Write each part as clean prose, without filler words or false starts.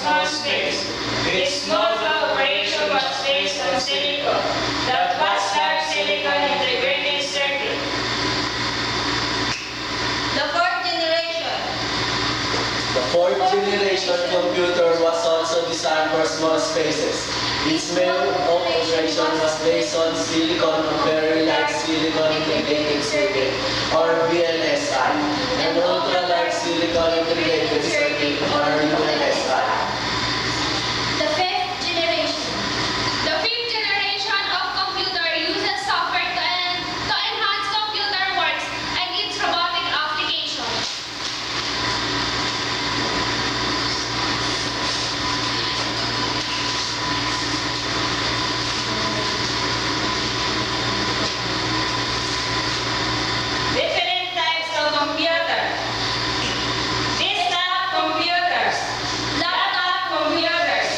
small space. Its mode of operation was based on silicon. That was large silicon integrated circuit. The fourth generation. The fourth generation computer was also designed for small spaces. Its mode of operation was based on silicon, a very large silicon integrated circuit, or VLSI, and ultra large silicon integrated circuit, or ULSI. The fifth generation. The fifth generation of computer uses software to enhance computer works and its robotic application. Different types of computer. Desktop computers, laptop computers,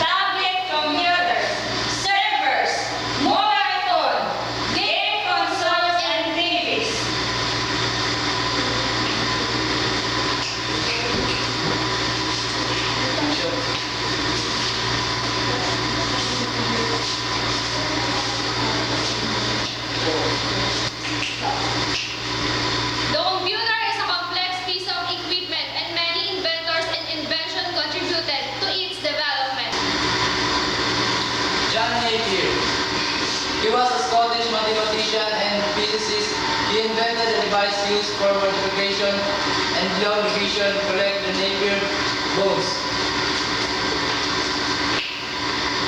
tablet computers, servers, mobile phone, game consoles, and TVs. The computer is a complex piece of equipment and many inventors and inventions contributed to its development. John Napier. He was a Scottish mathematician and physicist. He invented a device used for multiplication and long division to collect the Napier bones.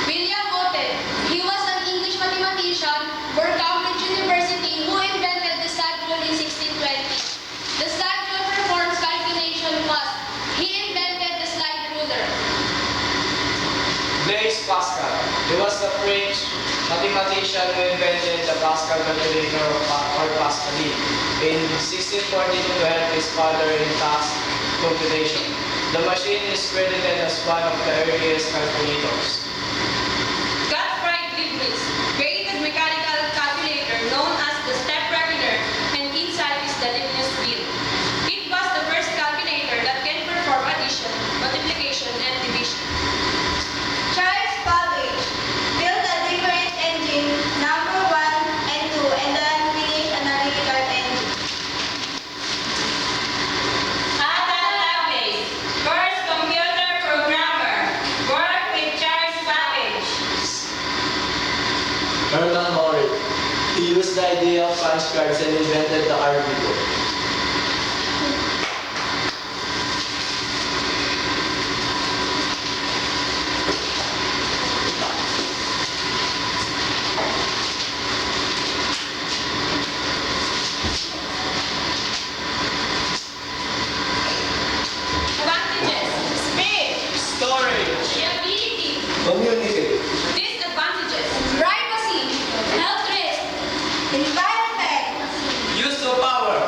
William Otten. He was an English mathematician for Cambridge University who invented the stud rule in 1620. The stud rule performs calculation fast. He invented the slide ruler. Blaise Pascal. He was the French mathematician who invented the Pascal calculator or Pascaline in 1642 to help his father in task computation. The machine is credited as one of the earliest calculators. Gottfried Leibniz created mechanical calculator known as the step reckoner, and inside is the Leibniz wheel. It was the first calculator that can perform addition, multiplication, and division. Charles Babbage built a different engine, number 1 and 2, and the unfinished analytical engine. Ada Lovelace, first computer programmer, worked with Charles Babbage. Herman Horrid. He used the idea of punch cards and invented the arbitrary. Advantages: speed, Storage. reliability, Communicate. disadvantages: privacy, health risk, environment. Use of power.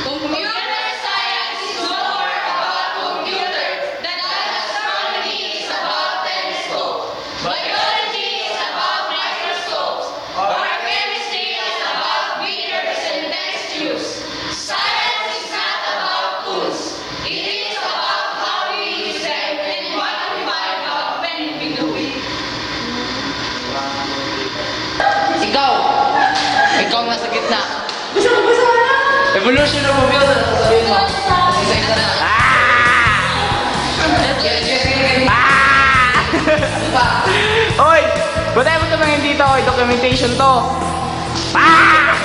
Computer science is more about computers than astronomy is about telescopes. Biology is about microscopes. Or chemistry is about beakers and test tubes. Science is not about tools. It is about how we use them and what we find out when we do it. Ikaw! Ikaw nasa gitna. Evolution of computer. Sabihin mo. Isa-isa na. Ano pa? Oy! Ba't tayo mo tumangin dito? Oy, documentation to. Ah!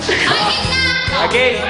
Ang gitna! Okay.